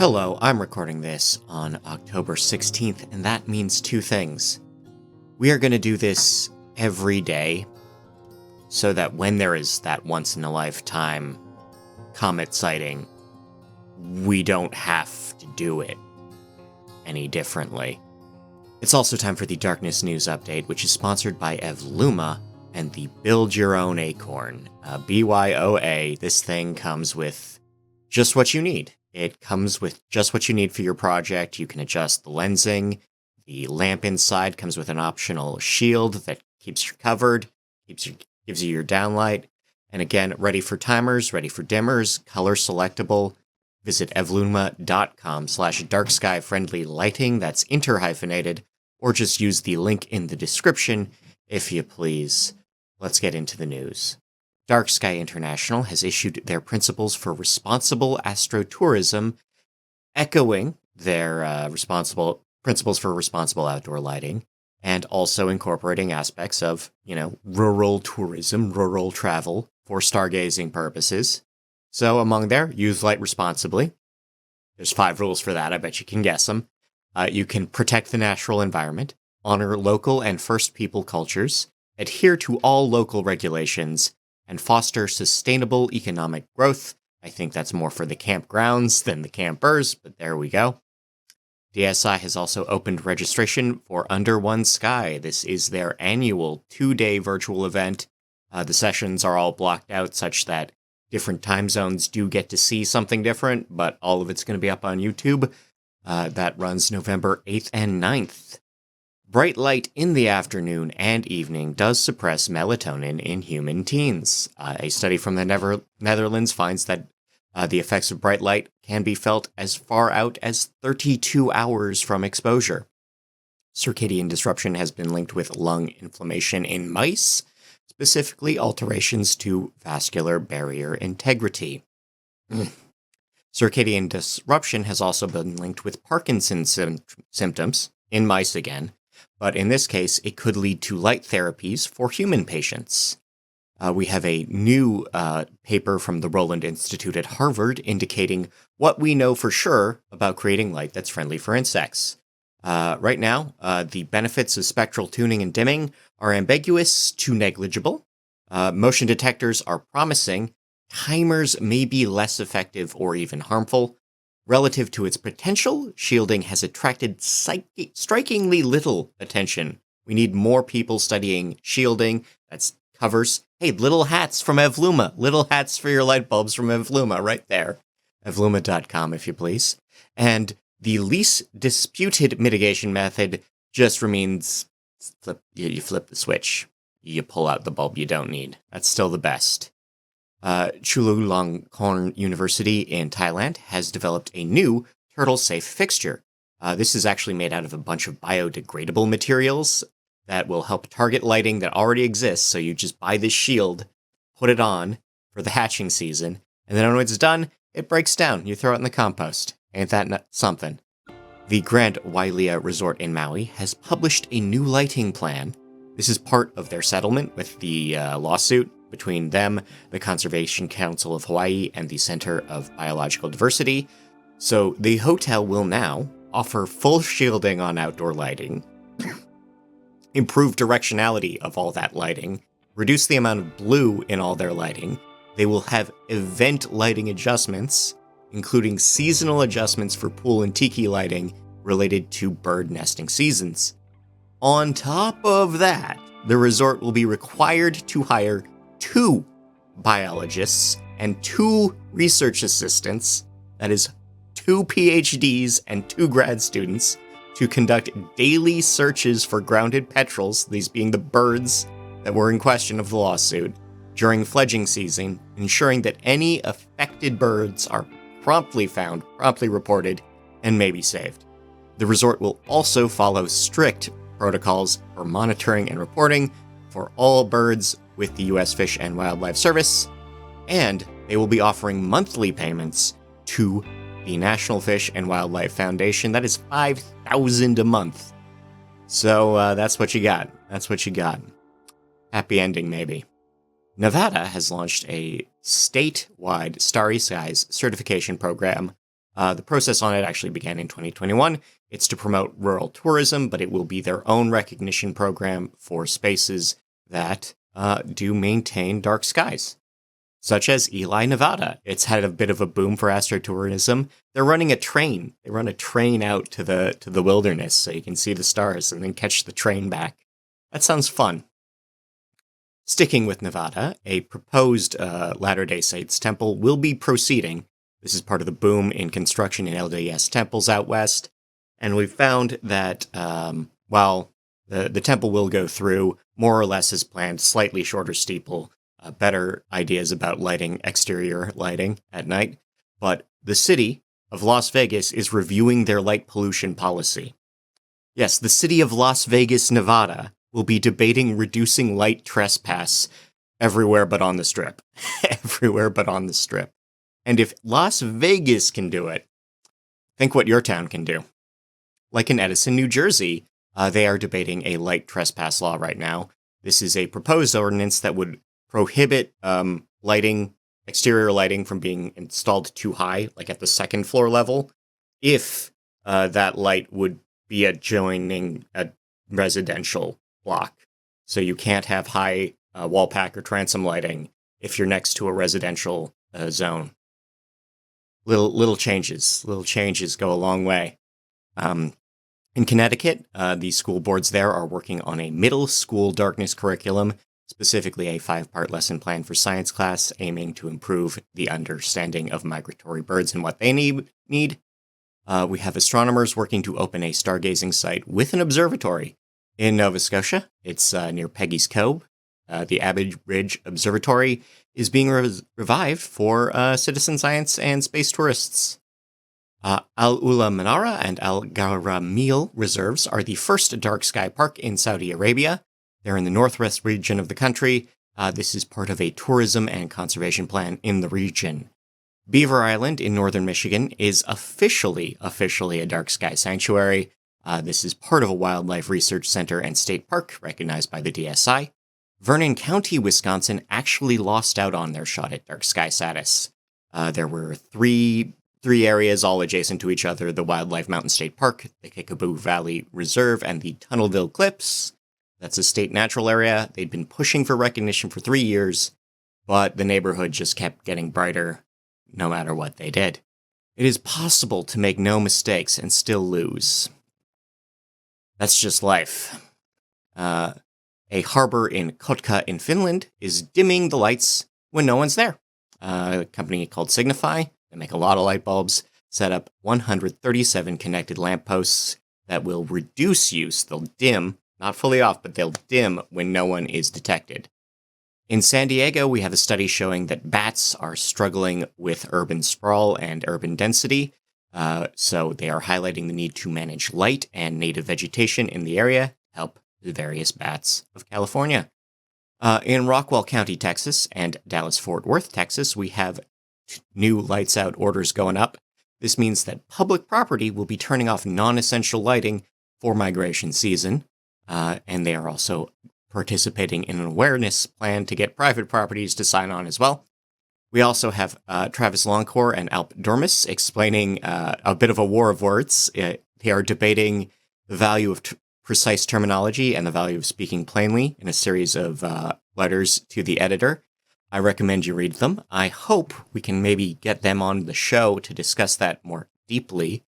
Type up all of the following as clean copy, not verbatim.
Hello, I'm recording this on October 16th, and that means two things. We are going to do this every day, so that when there is that once-in-a-lifetime comet sighting, we don't have to do it any differently. It's also time for the Darkness News Update, which is sponsored by Evluma and the Build Your Own Acorn. BYOA, this thing comes with just what you need. It comes with just what you need for your project. You can adjust the lensing. The lamp inside comes with an optional shield that keeps you covered, gives you your downlight. And again, ready for timers, ready for dimmers, color selectable. Visit evluma.com/darksky-friendly-lighting. That's interhyphenated, or just use the link in the description if you please. Let's get into the news. Dark Sky International has issued their principles for responsible astrotourism, echoing their principles for responsible outdoor lighting, and also incorporating aspects of, rural tourism, rural travel for stargazing purposes. So among there, use light responsibly. There's 5 rules for that, I bet you can guess them. You can protect the natural environment, honor local and First People cultures, adhere to all local regulations, and foster sustainable economic growth. I think that's more for the campgrounds than the campers, but there we go. DSI has also opened registration for Under One Sky. This is their annual 2-day virtual event. The sessions are all blocked out such that different time zones do get to see something different, but all of it's going to be up on YouTube. That runs November 8th and 9th. Bright light in the afternoon and evening does suppress melatonin in human teens. A study from the Netherlands finds that the effects of bright light can be felt as far out as 32 hours from exposure. Circadian disruption has been linked with lung inflammation in mice, specifically alterations to vascular barrier integrity. Circadian disruption has also been linked with Parkinson's symptoms in mice again, but in this case, it could lead to light therapies for human patients. We have a new paper from the Roland Institute at Harvard indicating what we know for sure about creating light that's friendly for insects. Right now, the benefits of spectral tuning and dimming are ambiguous to negligible. Motion detectors are promising. Timers may be less effective or even harmful. Relative to its potential, shielding has attracted strikingly little attention. We need more people studying shielding. That's covers. Hey, little hats from Evluma. Little hats for your light bulbs from Evluma right there. Evluma.com, if you please. And the least disputed mitigation method just remains you flip the switch. You pull out the bulb you don't need. That's still the best. Chulalongkorn University in Thailand has developed a new turtle-safe fixture. This is actually made out of a bunch of biodegradable materials that will help target lighting that already exists, so you just buy this shield, put it on for the hatching season, and then when it's done, it breaks down. You throw it in the compost. Ain't that something? The Grand Wailea Resort in Maui has published a new lighting plan. This is part of their settlement with the lawsuit between them, the Conservation Council of Hawaii, and the Center of Biological Diversity. So the hotel will now offer full shielding on outdoor lighting, improve directionality of all that lighting, reduce the amount of blue in all their lighting. They will have event lighting adjustments, including seasonal adjustments for pool and tiki lighting related to bird nesting seasons. On top of that, the resort will be required to hire 2 biologists and 2 research assistants, that is 2 PhDs and 2 grad students, to conduct daily searches for grounded petrels, these being the birds that were in question of the lawsuit, during fledging season, ensuring that any affected birds are promptly found, promptly reported, and may be saved. The resort will also follow strict protocols for monitoring and reporting for all birds with the U.S. Fish and Wildlife Service, and they will be offering monthly payments to the National Fish and Wildlife Foundation. That is $5,000 a month. So that's what you got. That's what you got. Happy ending, maybe. Nevada has launched a statewide Starry Skies certification program The process on it actually began in 2021. It's to promote rural tourism, but it will be their own recognition program for spaces that do maintain dark skies, such as Ely, Nevada. It's had a bit of a boom for astrotourism. They're running a train. They run a train out to the wilderness so you can see the stars and then catch the train back. That sounds fun. Sticking with Nevada, a proposed Latter-day Saints temple will be proceeding. This is part of the boom in construction in LDS temples out west. And we've found that while the temple will go through more or less as planned, slightly shorter steeple, better ideas about lighting, exterior lighting at night, but the city of Las Vegas is reviewing their light pollution policy. Yes, the city of Las Vegas, Nevada, will be debating reducing light trespass everywhere but on the Strip. Everywhere but on the Strip. And if Las Vegas can do it, think what your town can do. Like in Edison, New Jersey, they are debating a light trespass law right now. This is a proposed ordinance that would prohibit exterior lighting from being installed too high, like at the second floor level, if that light would be adjoining a residential block. So you can't have high wall pack or transom lighting if you're next to a residential zone. Little changes go a long way. In Connecticut, the school boards there are working on a middle school darkness curriculum, specifically a 5-part lesson plan for science class, aiming to improve the understanding of migratory birds and what they need. We have astronomers working to open a stargazing site with an observatory in Nova Scotia. It's near Peggy's Cove. The Abbey Ridge Observatory is being revived for citizen science and space tourists. Al Ula Manara and Al Garamil reserves are the first dark sky park in Saudi Arabia. They're in the northwest region of the country. This is part of a tourism and conservation plan in the region. Beaver Island in northern Michigan is officially a dark sky sanctuary. This is part of a wildlife research center and state park recognized by the DSI. Vernon County, Wisconsin actually lost out on their shot at dark sky status. There were three areas all adjacent to each other: the Wildlife Mountain State Park, the Kickapoo Valley Reserve, and the Tunnelville Cliffs. That's a state natural area. They'd been pushing for recognition for 3 years, but the neighborhood just kept getting brighter no matter what they did. It is possible to make no mistakes and still lose. That's just life. A harbor in Kotka in Finland is dimming the lights when no one's there. A company called Signify, they make a lot of light bulbs, set up 137 connected lampposts that will reduce use. They'll dim, not fully off, but they'll dim when no one is detected. In San Diego, we have a study showing that bats are struggling with urban sprawl and urban density. So they are highlighting the need to manage light and native vegetation in the area to help the various bats of California. In Rockwall County, Texas, and Dallas-Fort Worth, Texas, we have new lights out orders going up. This means that public property will be turning off non-essential lighting for migration season, and they are also participating in an awareness plan to get private properties to sign on as well. We also have Travis Longcore and Alp Dormis explaining a bit of a war of words. They are debating the value of precise terminology and the value of speaking plainly in a series of letters to the editor. I recommend you read them. I hope we can maybe get them on the show to discuss that more deeply.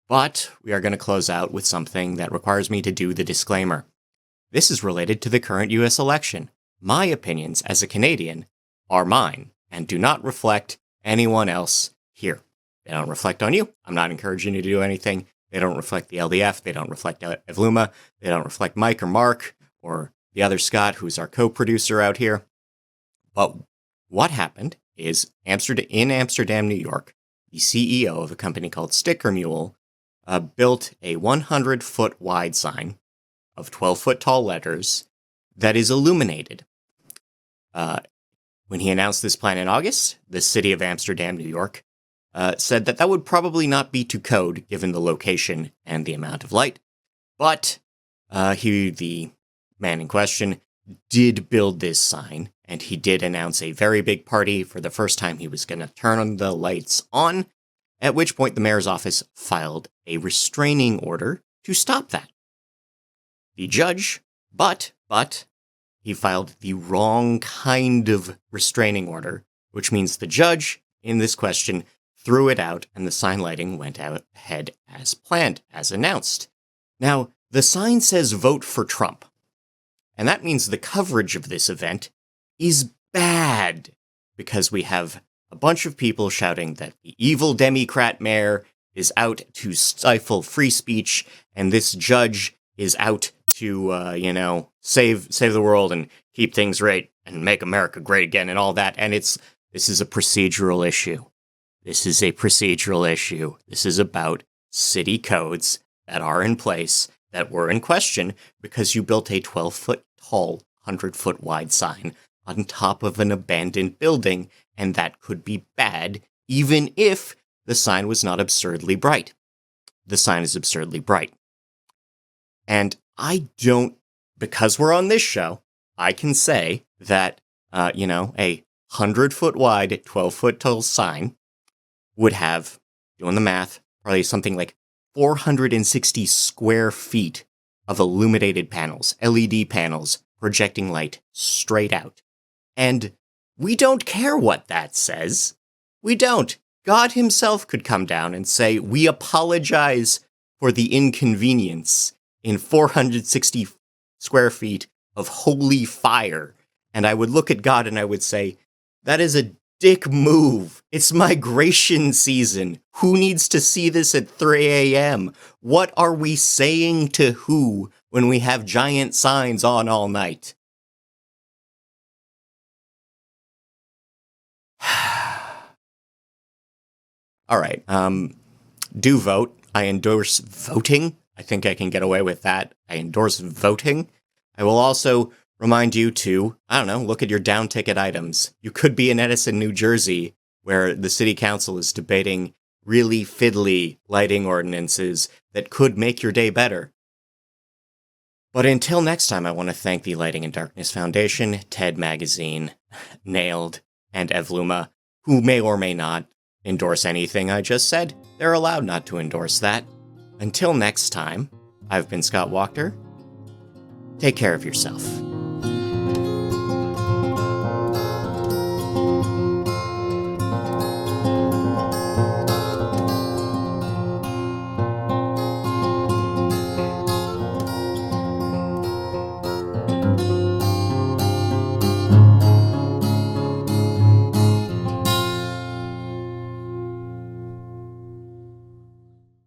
But we are going to close out with something that requires me to do the disclaimer. This is related to the current US election. My opinions as a Canadian are mine and do not reflect anyone else here. They don't reflect on you. I'm not encouraging you to do anything. They don't reflect the LDF. They don't reflect Evluma. They don't reflect Mike or Mark or the other Scott, who's our co-producer out here. But what happened is in Amsterdam, New York, the CEO of a company called Sticker Mule built a 100-foot wide sign of 12-foot tall letters that is illuminated. When he announced this plan in August, the city of Amsterdam, New York, said that would probably not be to code given the location and the amount of light. But the man in question, did build this sign, and he did announce a very big party for the first time he was going to turn the lights on, at which point the mayor's office filed a restraining order to stop that. The judge, but, he filed the wrong kind of restraining order, which means the judge, in this question, threw it out and the sign lighting went out ahead as planned, as announced. Now, the sign says vote for Trump, and that means the coverage of this event is bad, because we have a bunch of people shouting that the evil Democrat mayor is out to stifle free speech, and this judge is out to, save the world and keep things right and make America great again and all that. And this is a procedural issue. This is a procedural issue. This is about city codes that are in place that were in question because you built a 12-foot tall, 100-foot wide sign on top of an abandoned building, and that could be bad even if the sign was not absurdly bright. The sign is absurdly bright. And because we're on this show, I can say that, a 100-foot wide, 12-foot tall sign would have, doing the math, probably something like 460 square feet of illuminated panels, LED panels, projecting light straight out. And we don't care what that says. We don't. God himself could come down and say, we apologize for the inconvenience in 460 square feet of holy fire. And I would look at God and I would say, that is a dick move. It's migration season. Who needs to see this at 3 a.m.? What are we saying to who when we have giant signs on all night? All right, do vote. I endorse voting. I think I can get away with that. I endorse voting. I will also remind you to, look at your down ticket items. You could be in Edison, New Jersey, where the city council is debating really fiddly lighting ordinances that could make your day better. But until next time, I want to thank the Lighting and Darkness Foundation, TED Magazine, Nailed, and Evluma, who may or may not endorse anything I just said. They're allowed not to endorse that. Until next time, I've been Scott Wachter. Take care of yourself.